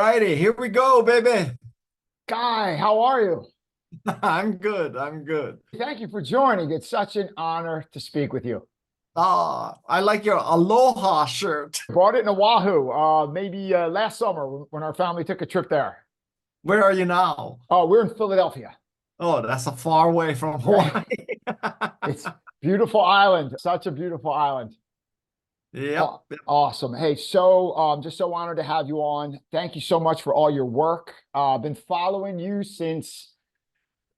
righty, here we go, baby. Guy, how are you? I'm good. I'm good. Thank you for joining. It's such an honor to speak with you. I like your aloha shirt. Bought it in Oahu, maybe last summer when our family took a trip there. Where are you now? Oh, we're in Philadelphia. Oh, that's a far way from Hawaii. It's beautiful island, such a beautiful island. Yep. Awesome. Hey, so just so honored to have you on. Thank you so much for all your work. I've been following you since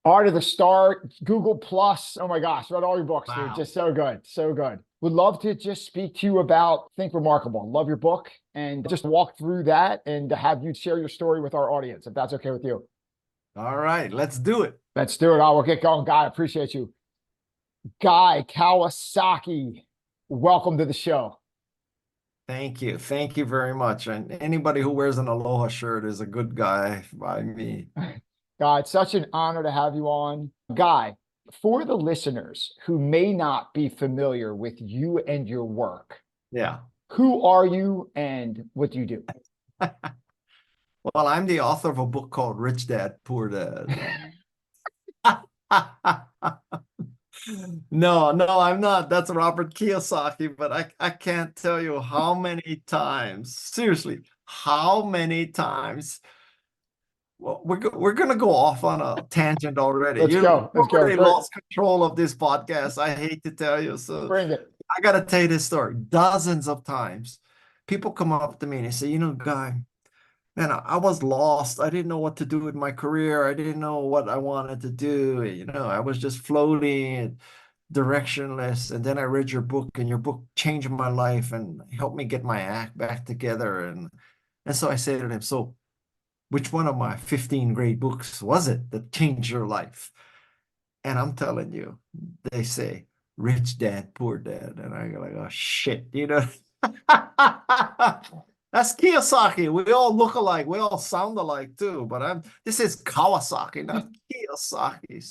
Art of the Start, Google Plus. Oh my gosh, read all your books, Wow. dude. Just so good, so good. Would love to just speak to you about Think Remarkable. Love your book and just walk through that and have you share your story with our audience, if that's okay with you. All right, let's do it. Let's do it. I will get going. Guy, I appreciate you. Guy Kawasaki, welcome to the show. Thank you. Thank you very much. And anybody who wears an aloha shirt is a good guy by me. Guy, it's such an honor to have you on. Guy, for the listeners who may not be familiar with you and your work, Yeah. who are you and what do you do? Well, I'm the author of a book called Rich Dad, Poor Dad. No, I'm not. That's Robert Kiyosaki, but I can't tell you how many times, seriously, how many times. Well, we're gonna go off on a tangent already. Let's go. You've already lost control of this podcast. I hate to tell you. So bring it. I gotta tell you this story. Dozens of times, people come up to me and they say, Guy, man, I was lost. I didn't know what to do with my career. I didn't know what I wanted to do. I was just floating and directionless. And then I read your book, and your book changed my life and helped me get my act back together. And so I said to him, so which one of my 15 great books was it that changed your life? And I'm telling you, they say, Rich Dad, Poor Dad. And I go like, oh, shit, That's Kiyosaki. We all look alike. We all sound alike too. But this is Kawasaki, not Kiyosaki.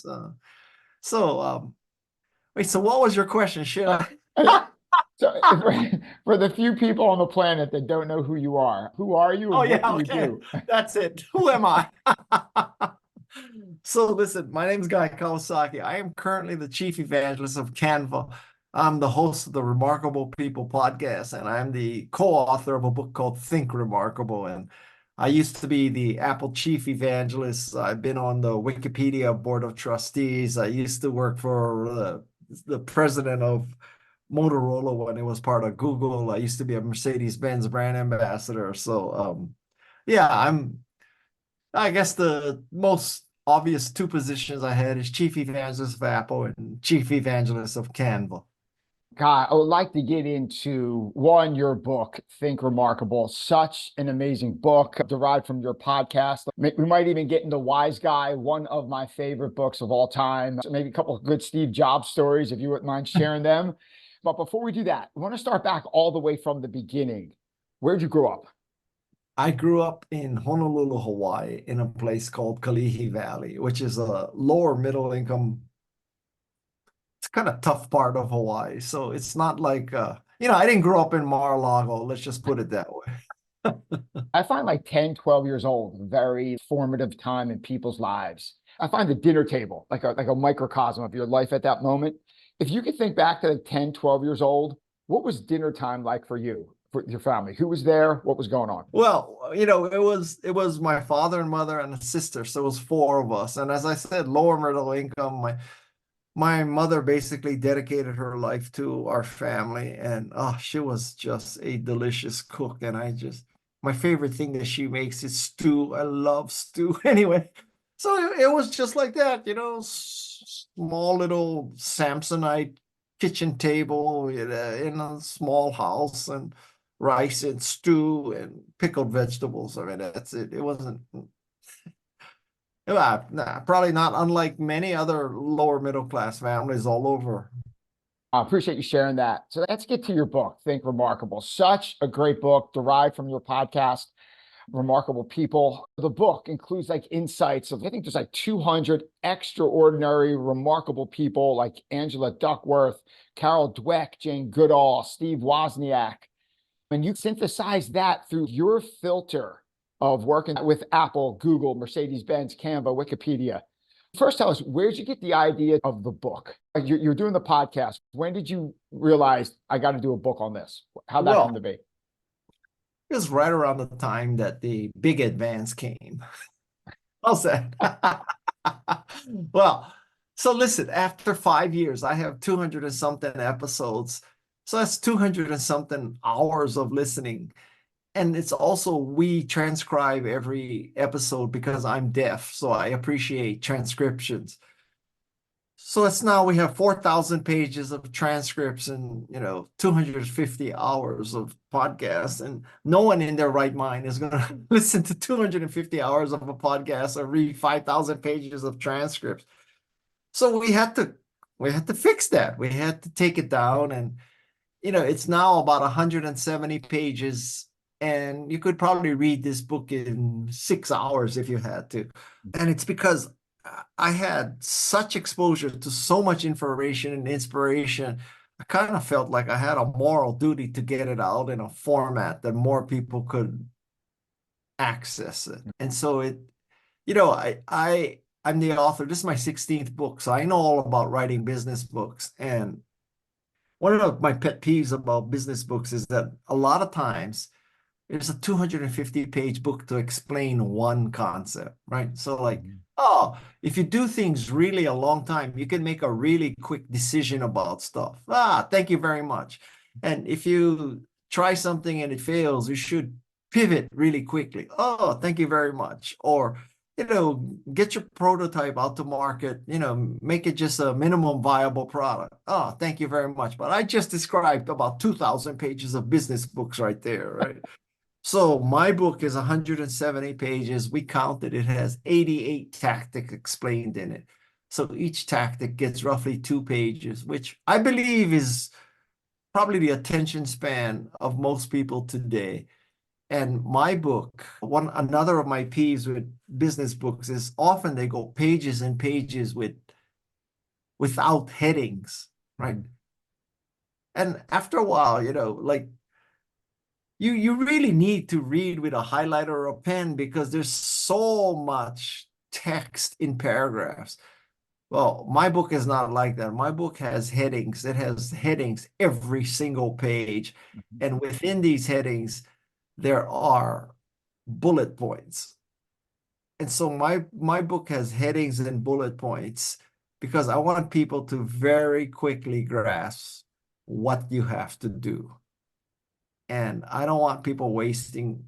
Wait. So what was your question? Should I? So for the few people on the planet that don't know who you are and what do you do? That's it. Who am I? So listen, my name is Guy Kawasaki. I am currently the Chief Evangelist of Canva. I'm the host of the Remarkable People podcast, and I'm the co-author of a book called Think Remarkable. And I used to be the Apple Chief Evangelist. I've been on the Wikipedia Board of Trustees. I used to work for the president of Motorola when it was part of Google. I used to be a Mercedes-Benz brand ambassador. So I guess the most obvious two positions I had is Chief Evangelist of Apple and Chief Evangelist of Canva. Guy, I would like to get into your book, Think Remarkable. Such an amazing book derived from your podcast. We might even get into Wise Guy, one of my favorite books of all time. So maybe a couple of good Steve Jobs stories, if you wouldn't mind sharing them. But before we do that, I want to start back all the way from the beginning. Where'd you grow up? I grew up in Honolulu, Hawaii, in a place called Kalihi Valley, which is a lower middle income. It's kind of tough part of Hawaii. So it's not like, I didn't grow up in Mar-a-Lago. Let's just put it that way. I find like 10, 12 years old, very formative time in people's lives. I find the dinner table like a microcosm of your life at that moment. If you could think back to like 10, 12 years old, what was dinner time like for you, for your family? Who was there? What was going on? Well, it was my father and mother and a sister. So it was four of us. And as I said, lower middle income. My mother basically dedicated her life to our family. And she was just a delicious cook. And my favorite thing that she makes is stew. I love stew. Anyway, so it was just like that, small little Samsonite kitchen table in a small house, and rice and stew and pickled vegetables. I mean, that's it. It wasn't, probably not unlike many other lower middle class families all over. I appreciate you sharing that. So let's get to your book, Think Remarkable. Such a great book derived from your podcast, Remarkable People. The book includes like insights of, I think there's like 200 extraordinary, remarkable people like Angela Duckworth, Carol Dweck, Jane Goodall, Steve Wozniak. And you synthesize that through your filter of working with Apple, Google, Mercedes-Benz, Canva, Wikipedia. First, tell us, where did you get the idea of the book? You're doing the podcast. When did you realize I got to do a book on this? How'd that come to be? It was right around the time that the big advance came. How's that? Well, so listen, after 5 years, I have 200 and something episodes. So that's 200 and something hours of listening. And it's also, we transcribe every episode because I'm deaf. So I appreciate transcriptions. So it's now we have 4,000 pages of transcripts and 250 hours of podcasts, and no one in their right mind is going to listen to 250 hours of a podcast or read 5,000 pages of transcripts. So we had to fix that. We had to take it down, and it's now about 170 pages, and you could probably read this book in 6 hours if you had to. And it's because I had such exposure to so much information and inspiration. I kind of felt like I had a moral duty to get it out in a format that more people could access it. And so I'm the author. This is my 16th book, so I know all about writing business books. And one of my pet peeves about business books is that a lot of times there's a 250-page book to explain one concept, right? So like, if you do things really a long time, you can make a really quick decision about stuff. Thank you very much. And if you try something and it fails, you should pivot really quickly. Oh, thank you very much. Or, get your prototype out to market, make it just a minimum viable product. Oh, thank you very much. But I just described about 2,000 pages of business books right there, right? So my book is 170 pages. We counted, it has 88 tactics explained in it. So each tactic gets roughly 2 pages, which I believe is probably the attention span of most people today. And my book, another of my peeves with business books is often they go pages and pages without headings, right? And after a while, like, you really need to read with a highlighter or a pen because there's so much text in paragraphs. Well, my book is not like that. My book has headings. It has headings every single page. And within these headings, there are bullet points. And so my book has headings and bullet points because I want people to very quickly grasp what you have to do. And I don't want people wasting,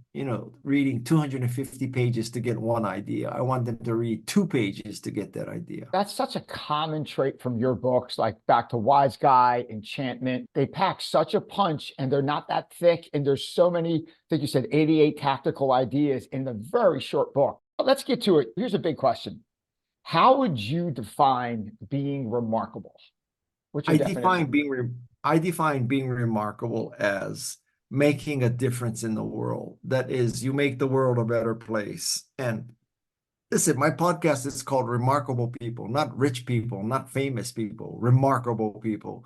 reading 250 pages to get one idea. I want them to read 2 pages to get that idea. That's such a common trait from your books, like back to Wise Guy, Enchantment. They pack such a punch and they're not that thick. And there's so many, I think you said 88 tactical ideas in the very short book. But let's get to it. Here's a big question. How would you define being remarkable? I define being remarkable as making a difference in the world. That is, you make the world a better place. And listen, my podcast is called Remarkable People, not rich people, not famous people, remarkable people.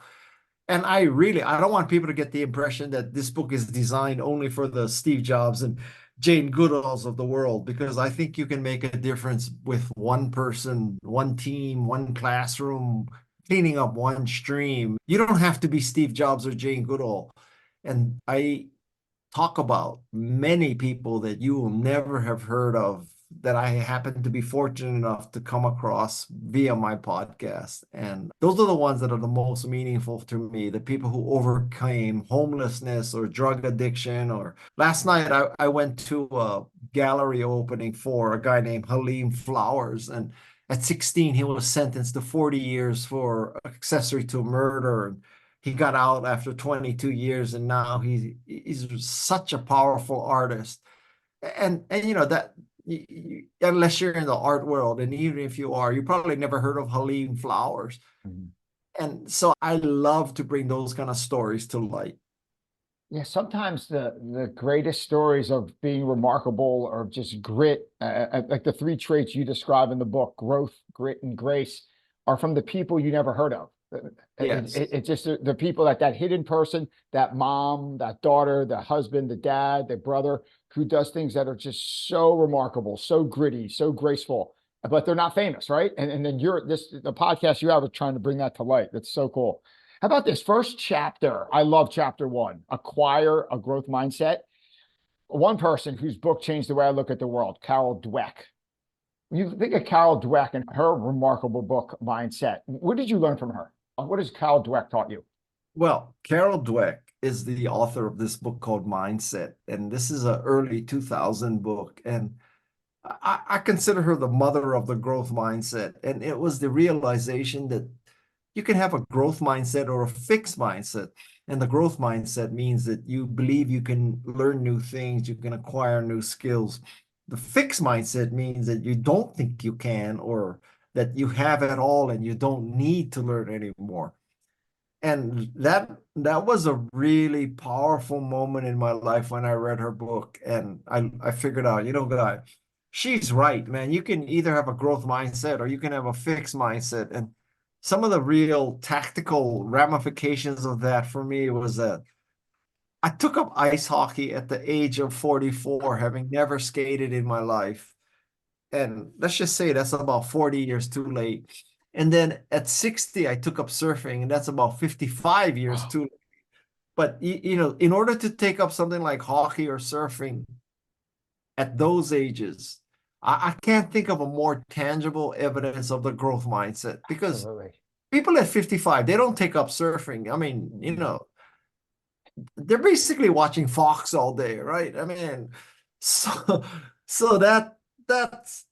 And I don't want people to get the impression that this book is designed only for the Steve Jobs and Jane Goodalls of the world, because I think you can make a difference with one person, one team, one classroom, cleaning up one stream. You don't have to be Steve Jobs or Jane Goodall. And I talk about many people that you will never have heard of that I happen to be fortunate enough to come across via my podcast. And those are the ones that are the most meaningful to me, the people who overcame homelessness or drug addiction. Or last night, I went to a gallery opening for a guy named Halim Flowers. And at 16, he was sentenced to 40 years for accessory to murder. He got out after 22 years, and now he's such a powerful artist. And that unless you're in the art world, and even if you are, you probably never heard of Halim Flowers. And so I love to bring those kind of stories to light. Yeah, sometimes the greatest stories of being remarkable or just grit, like the 3 traits you describe in the book, growth, grit, and grace, are from the people you never heard of. Yes. It's just the people that hidden person, that mom, that daughter, the husband, the dad, the brother, who does things that are just so remarkable, so gritty, so graceful, but they're not famous, right? And then the podcast you have is trying to bring that to light. That's so cool. How about this first chapter? I love chapter one, Acquire a Growth Mindset. One person whose book changed the way I look at the world, Carol Dweck. When you think of Carol Dweck and her remarkable book, Mindset, what did you learn from her? What has Carol Dweck taught you? Well, Carol Dweck is the author of this book called Mindset, and this is an early 2000 book. And I consider her the mother of the growth mindset. And it was the realization that you can have a growth mindset or a fixed mindset. And the growth mindset means that you believe you can learn new things, you can acquire new skills. The fixed mindset means that you don't think you can, or that you have it all and you don't need to learn anymore. And that was a really powerful moment in my life when I read her book. And I figured out, guy, she's right, man. You can either have a growth mindset or you can have a fixed mindset. And some of the real tactical ramifications of that for me was that I took up ice hockey at the age of 44, having never skated in my life. And let's just say that's about 40 years too late. And then at 60, I took up surfing, and that's about 55 years Wow. too late. But, in order to take up something like hockey or surfing at those ages, I can't think of a more tangible evidence of the growth mindset, because Absolutely. people at 55, they don't take up surfing. I mean, they're basically watching Fox all day, right? I mean, so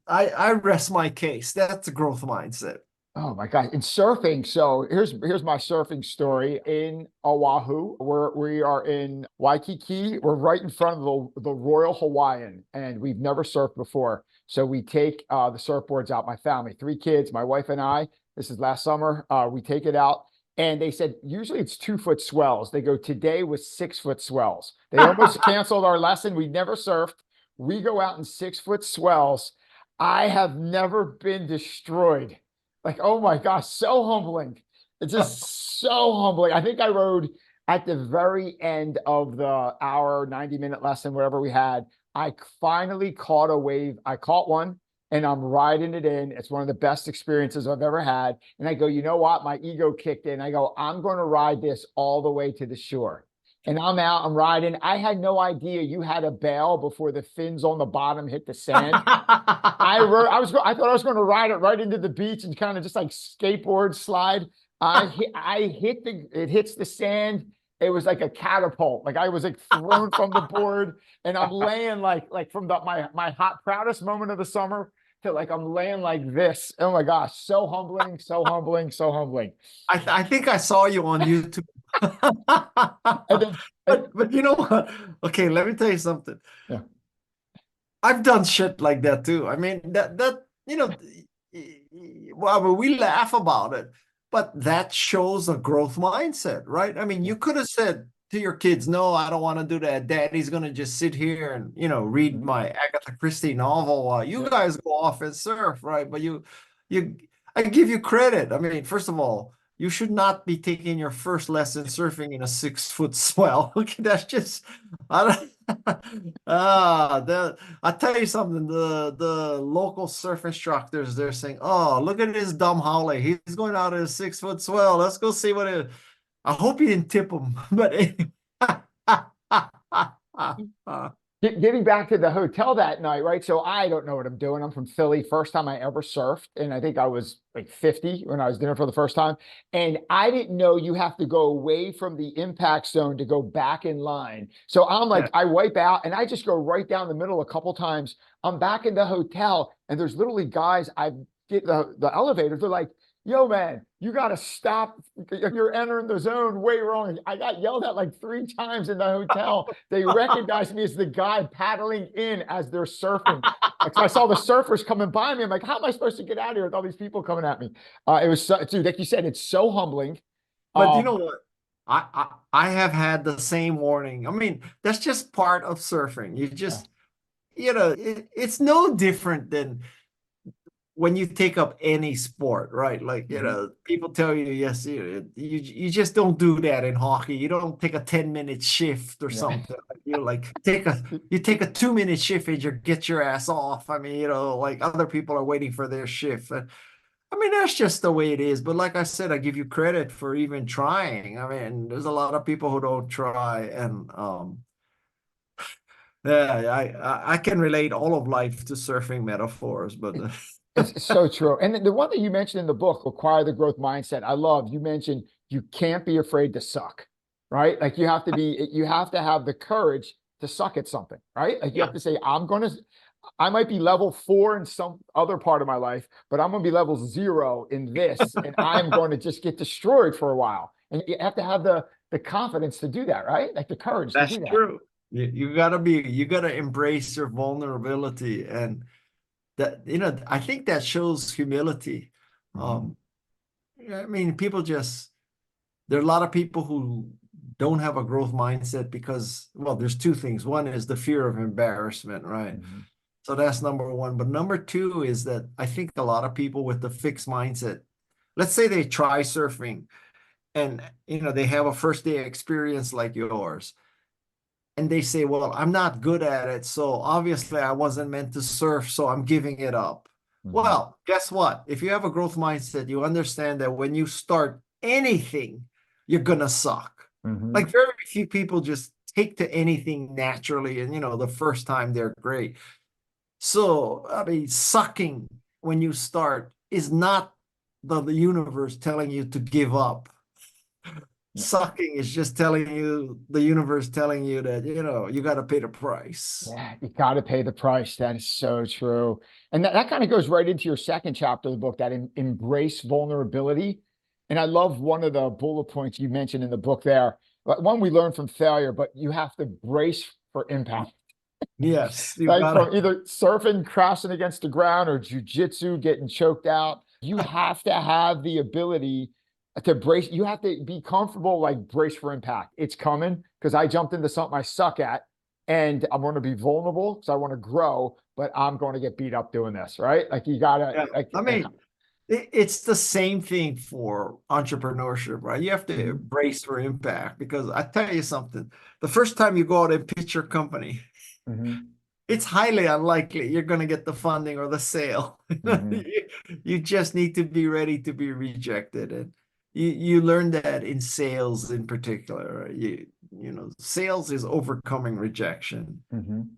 I rest my case. That's a growth mindset. Oh my God. In surfing, so here's my surfing story in Oahu. We are in Waikiki. We're right in front of the Royal Hawaiian, and we've never surfed before. So we take the surfboards out, my family, 3 kids, my wife and I. This is last summer. We take it out. And they said, usually it's 2-foot swells. They go, today was 6-foot swells. They almost canceled our lesson. We never surfed. We go out in 6-foot swells. I have never been destroyed. Like, oh my gosh, so humbling. It's just so humbling. I think I rode at the very end of the hour, 90-minute lesson, whatever we had. I finally caught a wave. I caught one and I'm riding it in. It's one of the best experiences I've ever had. And I go, you know what? My ego kicked in. I go, I'm going to ride this all the way to the shore. And I'm out, I'm riding. I had no idea you had a bail before the fins on the bottom hit the sand. I thought I was going to ride it right into the beach and kind of just like skateboard slide. It hits the sand. It was like a catapult. Like I was like thrown from the board, and I'm laying like from my hot proudest moment of the summer to like I'm laying like this. Oh my gosh, so humbling, so humbling, so humbling. I think I saw you on YouTube. And then, But you know what? Okay, let me tell you something. yeah. I've done shit like that too. I mean, well, we laugh about it, but that shows a growth mindset, right? I mean, you could have said to your kids, no, I don't want to do that. Daddy's going to just sit here and, read my Agatha Christie novel while you guys go off and surf, right? But I give you credit. I mean, first of all, you should not be taking your first lesson surfing in a 6-foot swell. Okay, that's just, I don't, I tell you something, the local surf instructors, they're saying, oh, look at this dumb Holly. He's going out in a 6-foot swell. Let's go see what it, I hope you didn't tip him, but Getting back to the hotel that night, right? So I don't know what I'm doing. I'm from Philly. First time I ever surfed. And I think I was like 50 when I was there for the first time. And I didn't know you have to go away from the impact zone to go back in line. So I'm like, I wipe out and I just go right down the middle a couple times. I'm back in the hotel and there's literally guys, I get the elevator. They're like, yo, man, you got to stop. You're entering the zone way wrong. I got yelled at like 3 times in the hotel. They recognized me as the guy paddling in as they're surfing. Like, I saw the surfers coming by me. I'm like, how am I supposed to get out of here with all these people coming at me? It was, dude, like you said, it's so humbling. But you know what? I have had the same warning. I mean, that's just part of surfing. You just, it's no different than when you take up any sport, right? Like, people tell you, yes, you just don't do that in hockey. You don't take a 10-minute shift or Yeah. something. You like you take a 2-minute shift and you get your ass off. I mean, like other people are waiting for their shift. And I mean, that's just the way it is. But like I said, I give you credit for even trying. I mean, there's a lot of people who don't try, and yeah, I can relate all of life to surfing metaphors, but It's so true. And the one that you mentioned in the book, Acquire the Growth Mindset, I love. You mentioned you can't be afraid to suck, right? Like you have to have the courage to suck at something, right? Like you yeah, have to say, I might be level 4 in some other part of my life, but I'm going to be level 0 in this, and I'm going to just get destroyed for a while. And you have to have the confidence to do that, right? Like the courage to that's do that. true. You gotta embrace your vulnerability, and that, I think that shows humility. Mhm. Um, I mean, there are a lot of people who don't have a growth mindset because, well, there's two things. One is the fear of embarrassment, right? Mhm. So that's number one. But number two is that I think a lot of people with the fixed mindset, let's say they try surfing and, they have a first day experience like yours, and they say, well, I'm not good at it, so obviously I wasn't meant to surf, so I'm giving it up. Mhm. Well, guess what? If you have a growth mindset, you understand that when you start anything, you're gonna suck. Like Mhm. very few people just take to anything naturally, and the first time they're great. So, I mean, sucking when you start is not the universe telling you to give up. Sucking is just telling you, the universe telling you that, you got to pay the price. Yeah, you got to pay the price. That is so true. And that kind of goes right into your second chapter of the book, that embrace vulnerability. And I love one of the bullet points you mentioned in the book there. One, we learn from failure, but you have to brace for impact. Yes, you Like gotta. from either surfing, crashing against the ground, or jujitsu, getting choked out. You have to have the ability to brace. You have to be comfortable, like brace for impact. It's coming because I jumped into something I suck at, and I'm going to be vulnerable because I want to grow, but I'm going to get beat up doing this, right? Like you gotta, Yeah, I mean, it's the same thing for entrepreneurship, right? You have to Mhm. brace for impact, because I tell you something, the first time you go out and pitch your company, Mhm. it's highly unlikely you're going to get the funding or the sale. Mhm. You just need to be ready to be rejected. And you learn that in sales in particular. Sales is overcoming rejection. Mhm.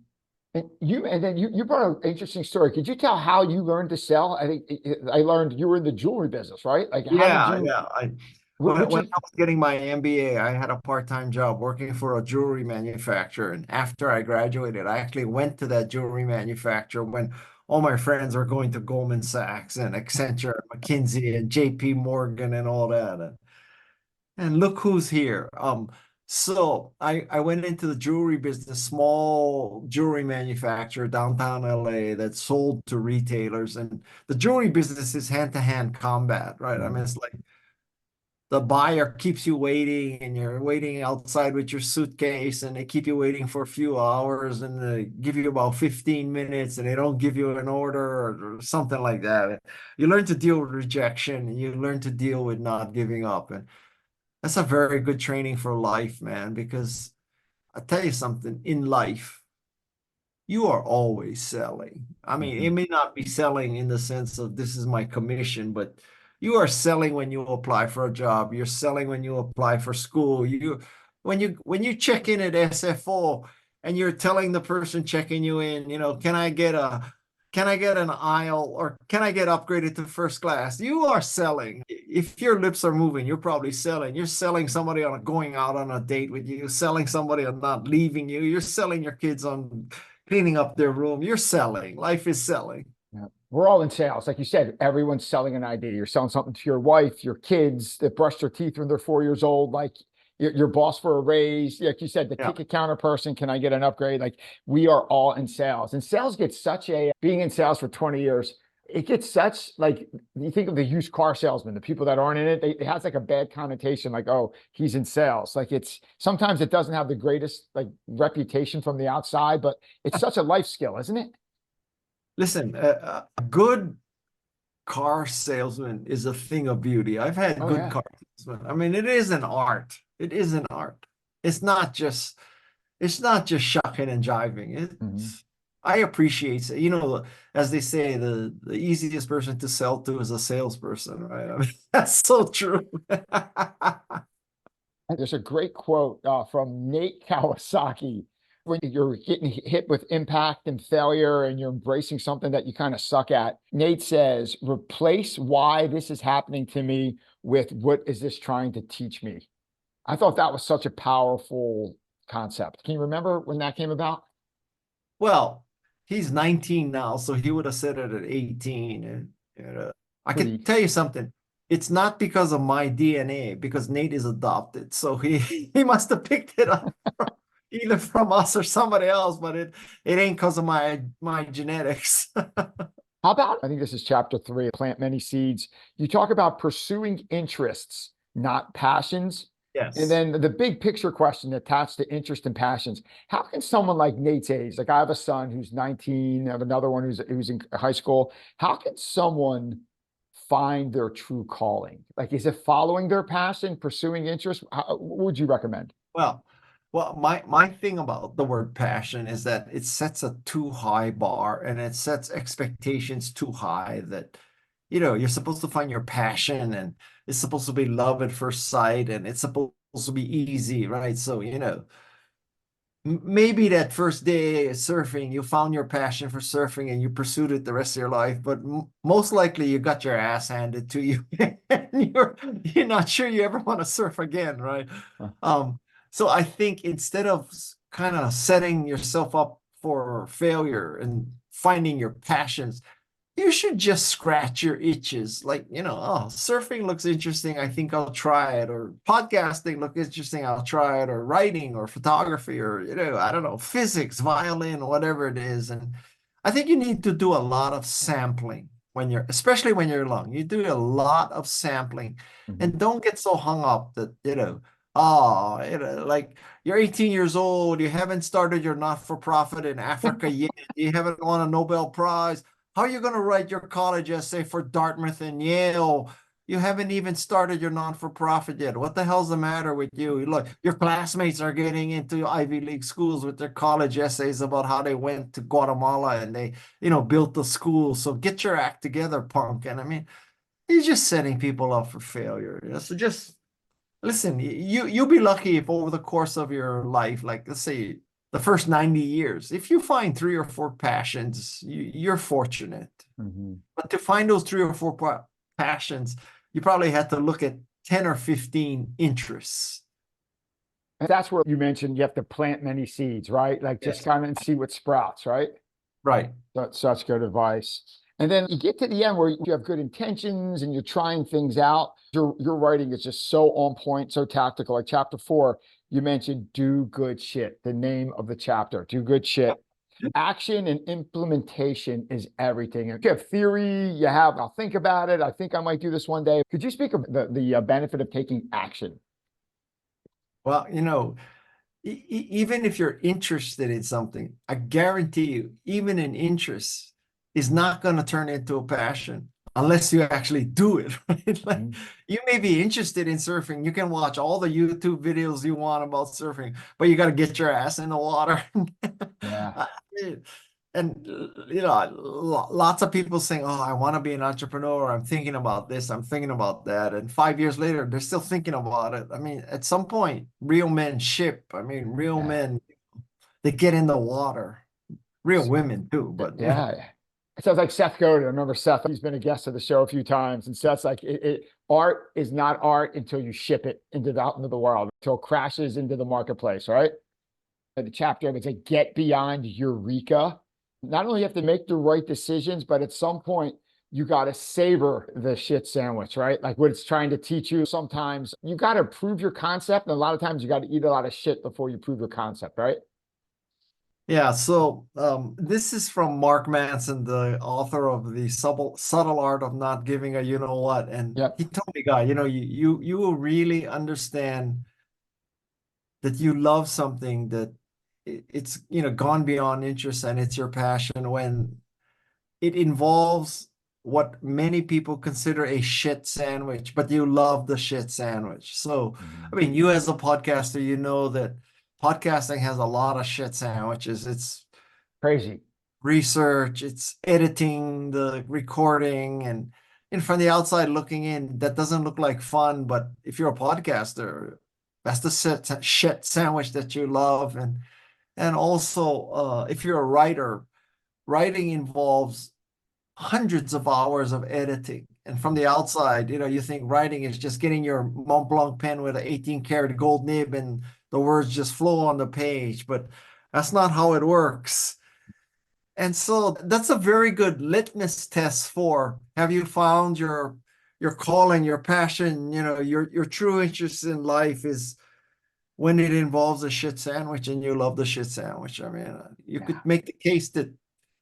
And then you brought an interesting story. Could you tell how you learned to sell? I think I learned you were in the jewelry business, right? Like how did Yeah, you, yeah. When which when is, I was getting my MBA, I had a part-time job working for a jewelry manufacturer. And after I graduated, I actually went to that jewelry manufacturer when all my friends were going to Goldman Sachs and Accenture, and McKinsey and JP Morgan and all that. And look who's here. So I went into the jewelry business, small jewelry manufacturer downtown LA that sold to retailers. And the jewelry business is hand-to-hand combat, right? I mean, Mhm. it's like the buyer keeps you waiting, and you're waiting outside with your suitcase, and they keep you waiting for a few hours, and they give you about 15 minutes, and they don't give you an order, or something like that. You learn to deal with rejection, and you learn to deal with not giving up. And that's a very good training for life, man, because I tell you something, in life, you are always selling. I mean, it Mhm. may not be selling in the sense of this is my commission, but you are selling when you apply for a job. You're selling when you apply for school. When you check in at SFO and you're telling the person checking you in, can I get an aisle, or can I get upgraded to first class? You are selling. If your lips are moving, you're probably selling. You're selling somebody on going out on a date with you, selling somebody on not leaving you. You're selling your kids on cleaning up their room. You're selling. Life is selling. Yeah. We're all in sales. Like you said, everyone's selling an idea. You're selling something to your wife, your kids that brushed their teeth when they're 4 years old. Like your boss for a raise. Like you said, the Yeah. ticket counter person, can I get an upgrade? Like we are all in sales, and sales gets such a, being in sales for 20 years, it gets such, like, you think of the used car salesman, the people that aren't in it, it has like a bad connotation, like, oh, he's in sales. Like it's, sometimes it doesn't have the greatest like reputation from the outside, but it's such a life skill, isn't it? Listen, a good car salesman is a thing of beauty. I've had Oh good yeah. car salesmen. I mean, it is an art. It is an art. It's not just shucking and jiving. Mhm. I appreciate it. You know, as they say, the easiest person to sell to is a salesperson, right? I mean, that's so true. There's a great quote from Nate Kawasaki. When you're getting hit with impact and failure and you're embracing something that you kind of suck at, Nate says, replace why this is happening to me with what is this trying to teach me? I thought that was such a powerful concept. Can you remember when that came about? Well, he's 19 now, so he would have said it at 18. And I can Pretty. tell you something. It's not because of my DNA, because Nate is adopted. So he must have picked it up either from us or somebody else, but it ain't because of my genetics. How about, I think this is chapter 3, Plant Many Seeds. You talk about pursuing interests, not passions. And Yes. then the big picture question attached to interest and passions. How can someone like Nate's age, like I have a son who's 19, I have another one who's in high school. How can someone find their true calling? Like, is it following their passion, pursuing interest? What would you recommend? Well, my thing about the word passion is that it sets a too high bar and it sets expectations too high that, you're supposed to find your passion and it's supposed to be love at first sight and it's supposed to be easy, right? So, maybe that first day surfing, you found your passion for surfing and you pursued it the rest of your life, but most likely you got your ass handed to you and you're not sure you ever want to surf again, right? Huh. Um, so I think instead of kind of setting yourself up for failure and finding your passions, you should just scratch your itches. Like, oh, surfing looks interesting. I think I'll try it. Or podcasting looks interesting. I'll try it. Or writing or photography or, I don't know, physics, violin, whatever it is. And I think you need to do a lot of sampling especially when you're young. You do a lot of sampling Mhm. and don't get so hung up that, oh, like you're 18 years old. You haven't started your not-for-profit in Africa yet. You haven't won a Nobel Prize. How are you going to write your college essay for Dartmouth and Yale? You haven't even started your non-for-profit yet. What the hell's the matter with you? Look, your classmates are getting into Ivy League schools with their college essays about how they went to Guatemala and they, built the school. So get your act together, punk. And I mean, he's just setting people up for failure. So just listen, you'll be lucky if over the course of your life, like let's say the first 90 years, if you find 3 or 4 passions, you're fortunate. Mhm. But to find those 3 or 4 passions, you probably had to look at 10 or 15 interests. And that's where you mentioned you have to plant many seeds, right? Like just Yes. kind of see what sprouts, right? Right. That's such good advice. And then you get to the end where you have good intentions and you're trying things out. Your writing is just so on point, so tactical. Like chapter 4, you mentioned do good shit, the name of the chapter, do good shit. Action and implementation is everything. If you have theory, I'll think about it. I think I might do this one day. Could you speak of the benefit of taking action? Well, even if you're interested in something, I guarantee you, even an interest is not going to turn into a passion unless you actually do it, right? Like Mhm. you may be interested in surfing. You can watch all the YouTube videos you want about surfing, but you got to get your ass in the water. Yeah. I mean, and lots of people saying, "Oh, I want to be an entrepreneur. I'm thinking about this. I'm thinking about that." And 5 years later, they're still thinking about it. I mean, at some point, real men ship. I mean, real Yeah. men, they get in the water. Real women too, but Yeah. It sounds like Seth Godin. I remember Seth, he's been a guest of the show a few times. And Seth's like, art is not art until you ship it out into the world, until it crashes into the marketplace, right? The chapter, it's like get beyond eureka. Not only you have to make the right decisions, but at some point you got to savor the shit sandwich, right? Like what it's trying to teach you. Sometimes you got to prove your concept. And a lot of times you got to eat a lot of shit before you prove your concept, right? yeah. So this is from Mark Manson, the author of the subtle art of not giving a you know what, and Yep. he told me, guy, you will really understand that you love something that it's gone beyond interest and it's your passion when it involves what many people consider a shit sandwich, but you love the shit sandwich. So, I Mhm. mean, you as a podcaster, you know that podcasting has a lot of shit sandwiches. It's Crazy. research, it's editing the recording, and from the outside looking in, that doesn't look like fun. But if you're a podcaster, that's the shit sandwich that you love. And also, if you're a writer, writing involves hundreds of hours of editing. And from the outside, you think writing is just getting your Mont Blanc pen with an 18 karat gold nib and the words just flow on the page. But that's not how it works. And so that's a very good litmus test for, have you found your calling, your passion, your true interest in life is when it involves a shit sandwich and you love the shit sandwich. I mean, you Yeah. could make the case that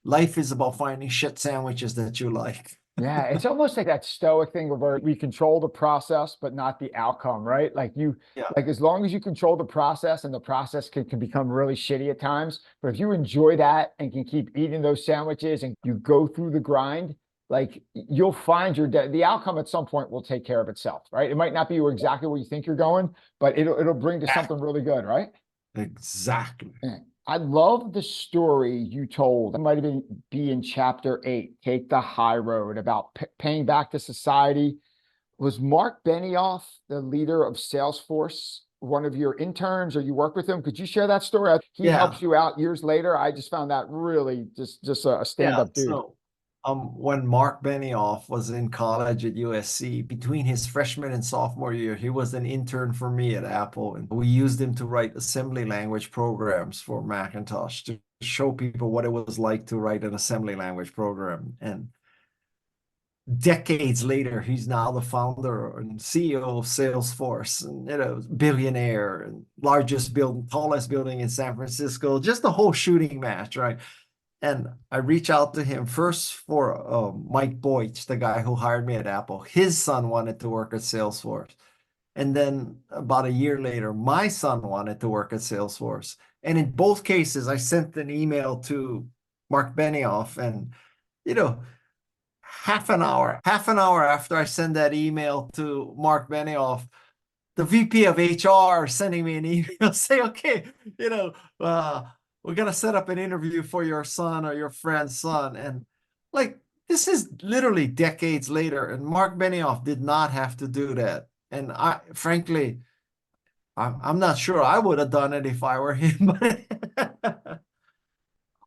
life is about finding shit sandwiches that you like. Yeah, it's almost like that stoic thing where we control the process, but not the outcome, right? Yeah. Like as long as you control the process, and the process can become really shitty at times, but if you enjoy that and can keep eating those sandwiches and you go through the grind, like you'll find the outcome at some point will take care of itself, right? It might not be exactly where you think you're going, but it'll bring to something really good, right? Exactly. Yeah. I love the story you told. It might have be in chapter 8, Take the High Road, about paying back to society. Was Mark Benioff, the leader of Salesforce, one of your interns, or you work with him? Could you share that story? He Yeah. helps you out years later. I just found that really just a Yeah. stand-up dude. So, when Mark Benioff was in college at USC, between his freshman and sophomore year, he was an intern for me at Apple, and we used him to write assembly language programs for Macintosh to show people what it was like to write an assembly language program. And decades later, he's now the founder and CEO of Salesforce, and billionaire and largest building, tallest building in San Francisco, just a whole shooting match, right? And I reach out to him first for Mike Boych, the guy who hired me at Apple. His son wanted to work at Salesforce. And then about a year later, my son wanted to work at Salesforce. And in both cases, I sent an email to Mark Benioff, and you know, half an hour after I send that email to Mark Benioff, the VP of HR sending me an email say, okay, you know, uh, we're gonna set up an interview for your son or your friend's son. And like, this is literally decades later, and Mark Benioff did not have to do that. And frankly, I'm not sure I would have done it if I were him.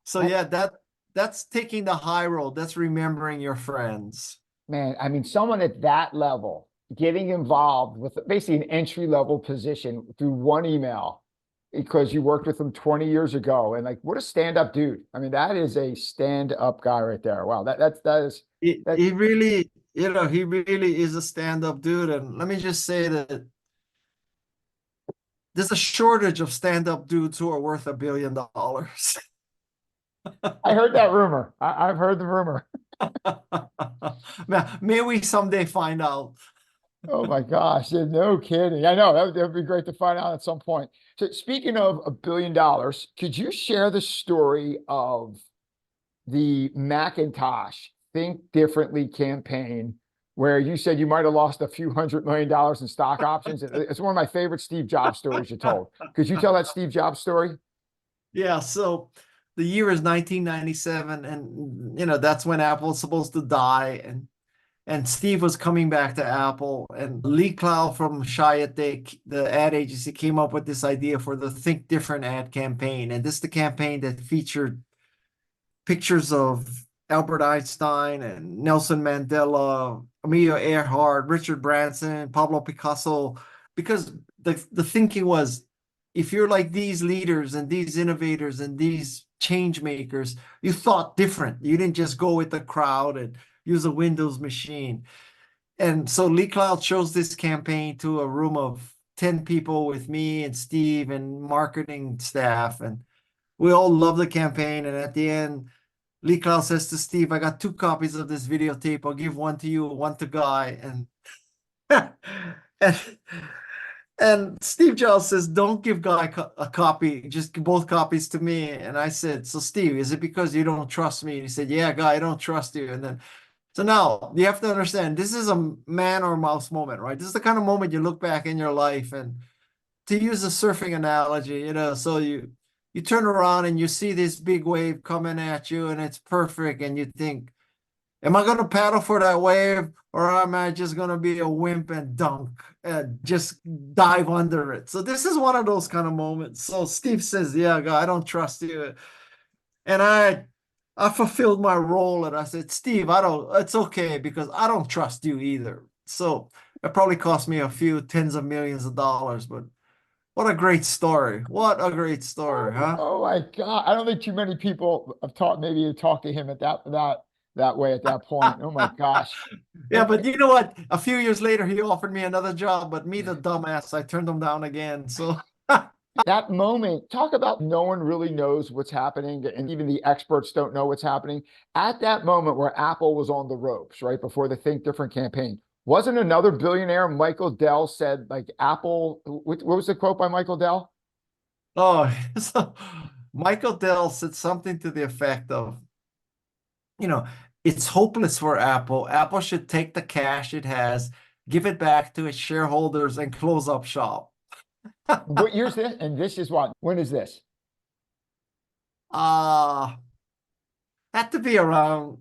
So yeah, that's taking the high road. That's remembering your friends. Man, I mean, someone at that level getting involved with basically an entry level position through one email because you worked with them 20 years ago. And like, what a stand up dude. I mean, that is a stand up guy right there. Wow. That is, that, He really, he really is a stand-up dude. And let me just say that there's a shortage of stand-up dudes who are worth $1 billion. I heard that rumor. I've heard the rumor. Now, may we someday find out. Oh my gosh. Yeah, no kidding. I know that would be great to find out at some point. So speaking of $1 billion, could you share the story of the Macintosh Think Differently campaign, where you said you might have lost a few $100 million in stock options? It's one of my favorite Steve Jobs stories you told. Could you tell that Steve Jobs story? Yeah, so the year is 1997, and that's when Apple's supposed to die, and Steve was coming back to Apple, and Lee Clow from Chiat, the ad agency, came up with this idea for the Think Different ad campaign. And this is the campaign that featured pictures of Albert Einstein and Nelson Mandela, Amelia Earhart, Richard Branson, Pablo Picasso, because the thinking was, if you're like these leaders and these innovators and these change makers, you thought different. You didn't just go with the crowd and use a Windows machine. And so Lee Cloud chose this campaign to a room of 10 people with me and Steve and marketing staff. And we all love the campaign. And at the end, Lee Cloud says to Steve, I got 2 copies of this videotape. I'll give one to you, one to Guy. And and Steve Jobs says, don't give Guy a copy, just give both copies to me. And I said, so Steve, is it because you don't trust me? And he said, yeah, Guy, I don't trust you. And then So now you have to understand this is a man or mouse moment, right? This is the kind of moment you look back in your life, and to use a surfing analogy, so you turn around and you see this big wave coming at you and it's perfect, and you think, am I gonna paddle for that wave, or am I just gonna be a wimp and dunk and just dive under it? So this is one of those kind of moments. So Steve says, "Yeah, God, I don't trust you," and I fulfilled my role, and I said, "Steve, I don't. It's okay because I don't trust you either." So it probably cost me a few tens of millions of dollars, but what a great story! What a great story, Oh, huh? oh my God. I don't think too many people have taught maybe to talk to him at that way at that point. Oh my gosh. Yeah, but you know what? A few years later, he offered me another job, but me, the dumbass, I turned him down again. So, That moment, talk about no one really knows what's happening, and even the experts don't know what's happening. At that moment where Apple was on the ropes, right before the Think Different campaign, wasn't another billionaire, Michael Dell, said like Apple, what was the quote by Michael Dell? oh, so Michael Dell said something to the effect of, you know, it's hopeless for Apple. Apple should take the cash it has, give it back to its shareholders, and close up shop. What year's this? And this is what? When is this? Uh, had to be around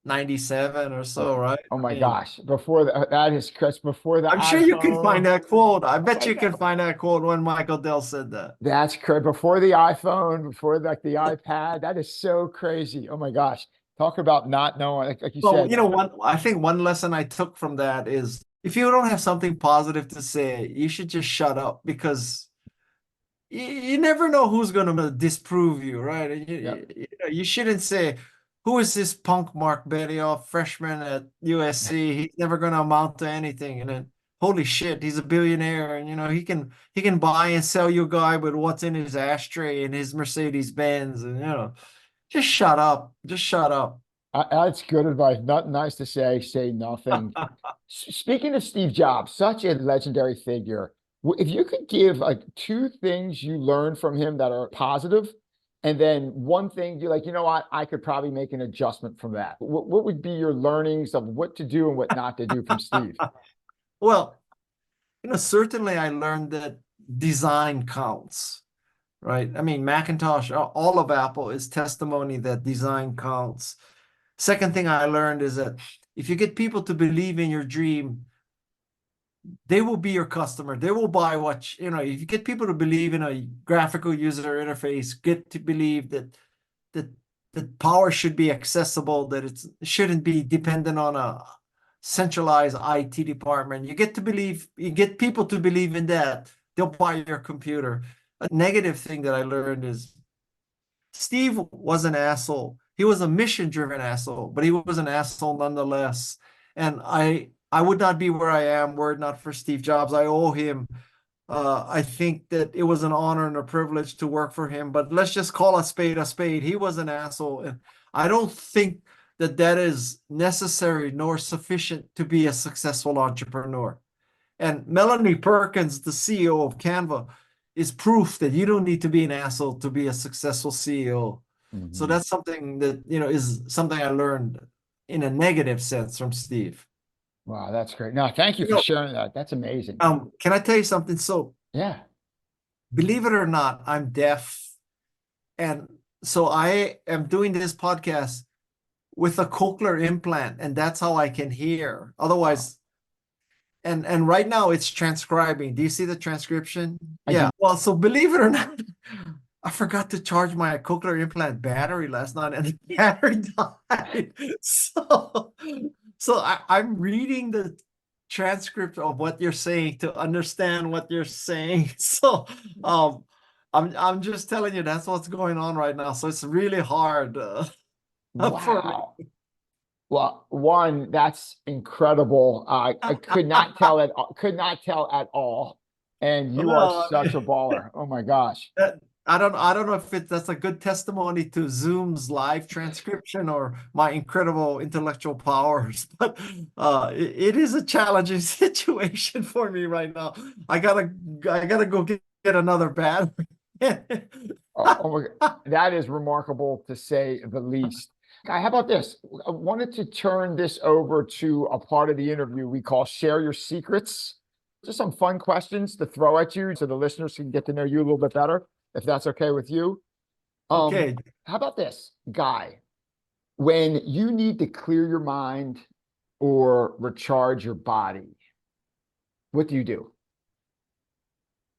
97 or so, right? Oh I my mean, gosh. Before that is Chris, before the I'm sure you can find iPhone. that quote. I Oh bet my you can God. find that quote when Michael Dell said that. That's crazy. Before the iPhone, before like the iPad. That is so crazy. Oh my gosh. Talk about not knowing, like you Well, said. I think one lesson I took from that is if you don't have something positive to say, you should just shut up because you never know who's going to disprove you, right? And Yep. you shouldn't say, who is this punk Mark Benioff, freshman at USC? He's never going to amount to anything. And then, holy shit, he's a billionaire, and he can buy and sell you a guy with what's in his ashtray and his Mercedes Benz, and just shut up, just shut up. That's good advice. Nothing nice to say nothing. Speaking of Steve Jobs, such a legendary figure, if you could give like two things you learned from him that are positive, and then one thing you're like, you know what, I could probably make an adjustment from that. What would be your learnings of what to do and what not to do from Steve? Well, certainly I learned that design counts, right? I mean, Macintosh, all of Apple is testimony that design counts. Second thing I learned is that if you get people to believe in your dream, they will be your customer. They will buy if you get people to believe in a graphical user interface, get to believe that that power should be accessible, that it shouldn't be dependent on a centralized IT department. You get people to believe in that, they'll buy your computer. A negative thing that I learned is Steve was an asshole. He was a mission-driven asshole, but he was an asshole nonetheless. And I would not be where I am were it not for Steve Jobs. I owe him. I think that it was an honor and a privilege to work for him. But let's just call a spade a spade. He was an asshole, and I don't think that that is necessary nor sufficient to be a successful entrepreneur. And Melanie Perkins, the CEO of Canva, is proof that you don't need to be an asshole to be a successful CEO. So Mhm. that's something that, is something I learned in a negative sense from Steve. Wow, that's great. No, thank you You for know, sharing that. That's amazing. can I tell you something? So, Yeah. believe it or not, I'm deaf. And so I am doing this podcast with a cochlear implant, and that's how I can hear. Wow. Otherwise, and right now it's transcribing. Do you see the transcription? I do. Yeah. Well, so believe it or not, I forgot to charge my cochlear implant battery last night, and the battery died. I'm reading the transcript of what you're saying to understand what you're saying. So I'm just telling you that's what's going on right now. So it's really hard for me. Wow. Well, one, that's incredible. I could not tell it, could not tell at all. And you are No, I such a mean, baller. Oh my gosh. that, I don't know if that's a good testimony to Zoom's live transcription or my incredible intellectual powers, but it is a challenging situation for me right now. I gotta go get another battery. Oh, oh my, that is remarkable to say the least. Guy, how about this? I wanted to turn this over to a part of the interview we call Share Your Secrets. Just some fun questions to throw at you so the listeners can get to know you a little bit better, if that's okay with you. Okay. How about this, Guy? When you need to clear your mind or recharge your body, what do you do?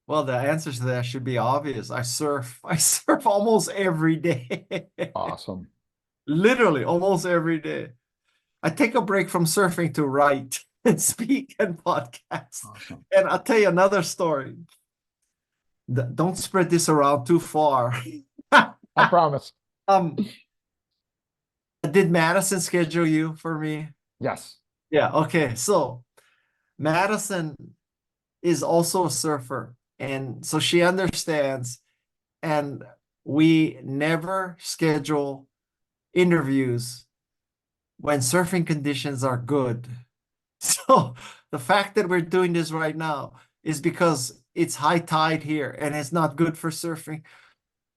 Well, the answer to that should be obvious. I surf. I surf almost every day. Awesome. Literally almost every day. I take a break from surfing to write and speak and podcast. Awesome. And I'll tell you another story. Don't spread this around too far. I promise. Did Madison schedule you for me? Yes. Yeah, okay. So Madison is also a surfer, and so she understands, and we never schedule interviews when surfing conditions are good. So the fact that we're doing this right now is because it's high tide here and it's not good for surfing.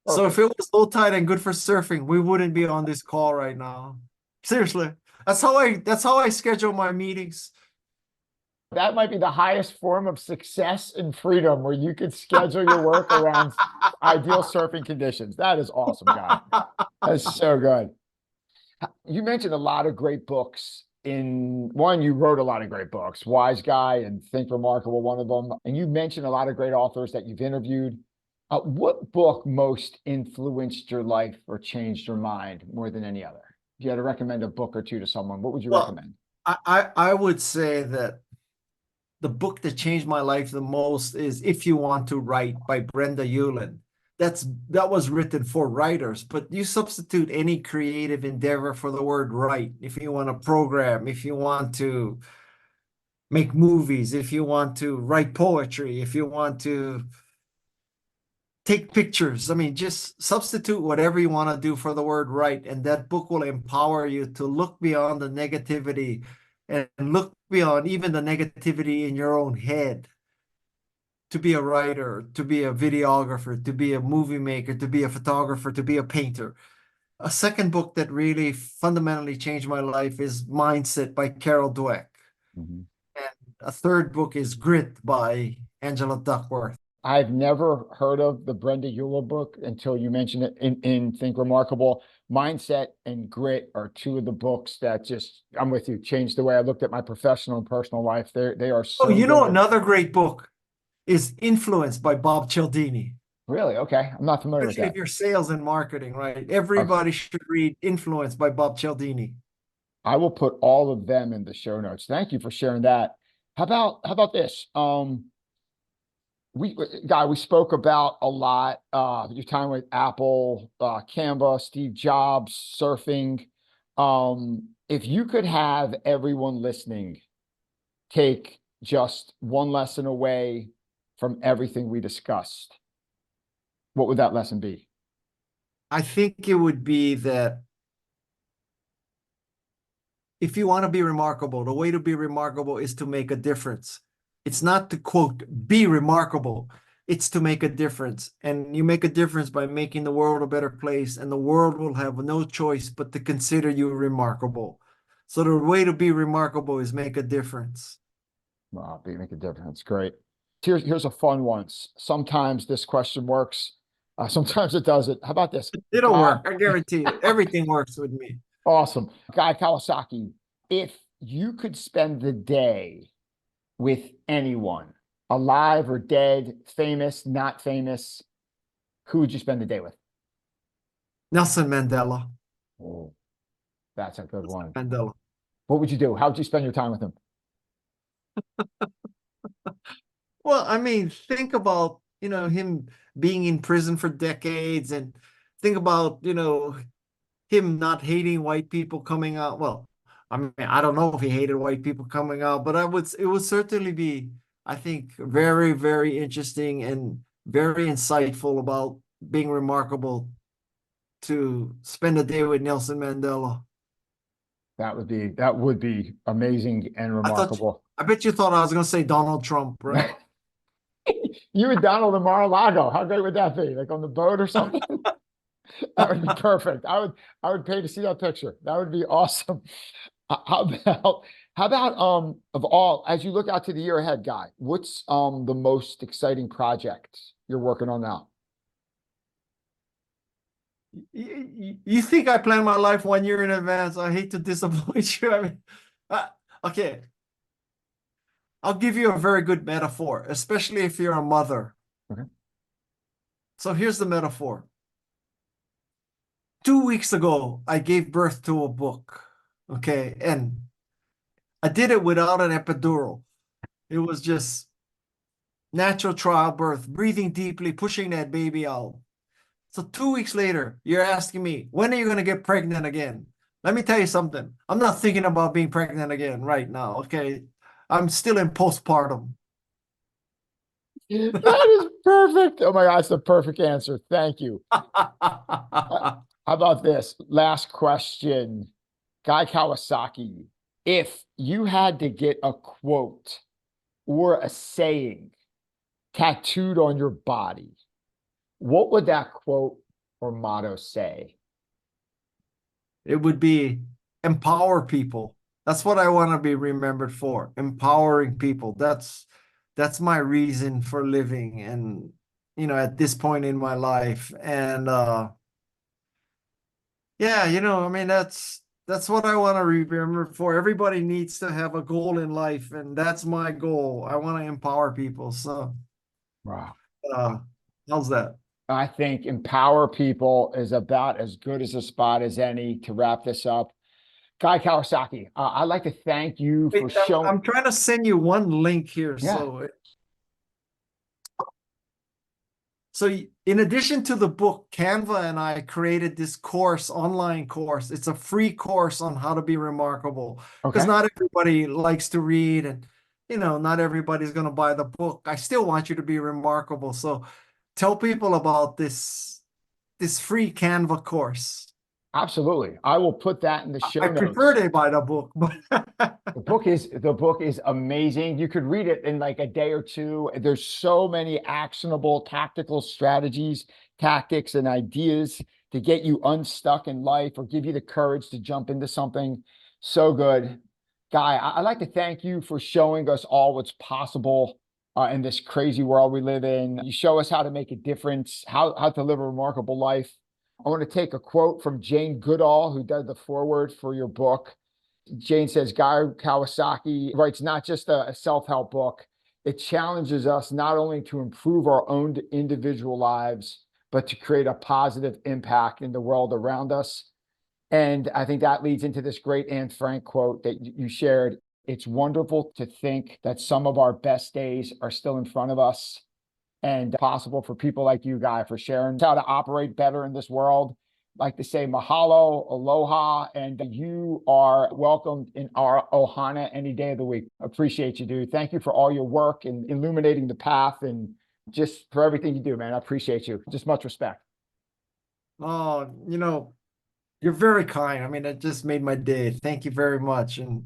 So if it was low tide and good for surfing, we wouldn't be on this call right now. Seriously. That's how I schedule my meetings. That might be the highest form of success and freedom, where you could schedule your work around ideal surfing conditions. That is awesome, Guy. That's so good. You mentioned a lot of great books. In one, you wrote a lot of great books, Wise Guy and Think Remarkable, one of them. And you mentioned a lot of great authors that you've interviewed. What book most influenced your life or changed your mind more than any other? If you had to recommend a book or two to someone, what would you recommend? I would say that the book that changed my life the most is If You Want to Write by Brenda Ullin. That was written for writers, but you substitute any creative endeavor for the word write. If you want to program, if you want to make movies, if you want to write poetry, if you want to take pictures, I mean, just substitute whatever you want to do for the word write, and that book will empower you to look beyond the negativity and look beyond even the negativity in your own head, to be a writer, to be a videographer, to be a movie maker, to be a photographer, to be a painter. A second book that really fundamentally changed my life is Mindset by Carol Dweck. Mhm. And a third book is Grit by Angela Duckworth. I've never heard of the Brenda Ullin book until you mentioned it in Think Remarkable. Mindset and Grit are two of the books that just, I'm with you, changed the way I looked at my professional and personal life. They are so Oh, you know, good. another great book is Influence by Bob Cialdini. Really? Okay. I'm not familiar with Especially that. if you're sales and marketing, right? Everybody should read Influence by Bob Cialdini. I will put all of them in the show notes. Thank you for sharing that. How about this? We spoke about a lot, your time with Apple, Canva, Steve Jobs, surfing. If you could have everyone listening take just one lesson away from everything we discussed, what would that lesson be? I think it would be that if you want to be remarkable, the way to be remarkable is to make a difference. It's not to, quote, be remarkable. It's to make a difference. And you make a difference by making the world a better place, and the world will have no choice but to consider you remarkable. So the way to be remarkable is make a difference. Wow, make a difference. Great. Here's a fun one. Sometimes this question works. Sometimes it doesn't. How about this? It'll work. I guarantee you. Everything works with me. Awesome. Guy Kawasaki, if you could spend the day with anyone, alive or dead, famous, not famous, who would you spend the day with? Nelson Mandela. Oh, that's a good one. Mandela. What would you do? How would you spend your time with him? Well, I mean, think about, him being in prison for decades, and think about, him not hating white people coming out. Well, I mean, I don't know if he hated white people coming out, but it would certainly be, I think, very, very interesting and very insightful about being remarkable to spend a day with Nelson Mandela. That would be amazing and remarkable. I bet you thought I was going to say Donald Trump, right? You and Donald in Mar-a-Lago. How great would that be? Like on the boat or something? That would be perfect. I would pay to see that picture. That would be awesome. How about of all, as you look out to the year ahead, Guy, what's the most exciting project you're working on now? You think I plan my life 1 year in advance? I hate to disappoint you. I mean, uh, okay, I'll give you a very good metaphor, especially if you're a mother. Okay. So here's the metaphor. 2 weeks ago, I gave birth to a book. Okay, and I did it without an epidural. It was just natural childbirth, breathing deeply, pushing that baby out. So 2 weeks later, you're asking me, when are you going to get pregnant again? Let me tell you something. I'm not thinking about being pregnant again right now. Okay. I'm still in postpartum. That is perfect. Oh my God, that's the perfect answer. Thank you. How about this? Last question. Guy Kawasaki, if you had to get a quote or a saying tattooed on your body, what would that quote or motto say? It would be empower people. That's what I want to be remembered for. Empowering people. That's my reason for living and at this point in my life. And yeah, I mean that's what I want to remember for. Everybody needs to have a goal in life, and that's my goal. I want to empower people. So Wow. uh how's that? I think empower people is about as good as a spot as any to wrap this up. Guy Kawasaki, I'd like to thank you Wait, for showing. I'm trying to send you one link here. Yeah. So in addition to the book, Canva and I created this course, online course. It's a free course on how to be remarkable because Okay. not everybody likes to read and not everybody's going to buy the book. I still want you to be remarkable. So tell people about this free Canva course. Absolutely. I will put that in the I show prefer notes. they buy the book, but The book is amazing. You could read it in like a day or two. There's so many actionable tactical strategies, tactics, and ideas to get you unstuck in life or give you the courage to jump into something so good. Guy, I'd like to thank you for showing us all what's possible in this crazy world we live in. You show us how to make a difference, how to live a remarkable life. I want to take a quote from Jane Goodall, who did the foreword for your book. Jane says, Guy Kawasaki writes not just a self-help book, it challenges us not only to improve our own individual lives, but to create a positive impact in the world around us. And I think that leads into this great Anne Frank quote that you shared. It's wonderful to think that some of our best days are still in front of us and possible for people like you, Guy, for sharing how to operate better in this world. Like to say mahalo, aloha, and you are welcomed in our ohana any day of the week. Appreciate you, dude. Thank you for all your work and illuminating the path and just for everything you do, man. I appreciate you. Just much respect. oh, you're very kind. I mean, it just made my day. Thank you very much. And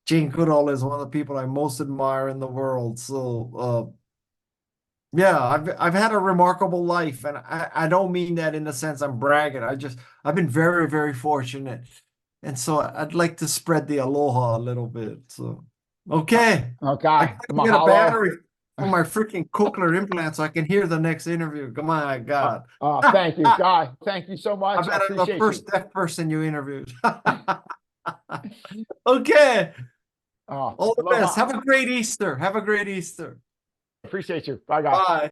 Jane Goodall is one of the people I most admire in the world. So, yeah, I've had a remarkable life, and I don't mean that in the sense I'm bragging. I've been very, very fortunate. And so I'd like to spread the aloha a little bit. So, okay. I Okay. gotta get a Mahalo. battery for my freaking cochlear implant so I can hear the next interview. Come on, God. Thank you, Guy. Thank you so I much. I bet I'm the appreciate you. first deaf person you interviewed. Okay. All the best. Aloha. Have a great Easter. Have a great Easter. Appreciate you. Bye, Guy. Bye.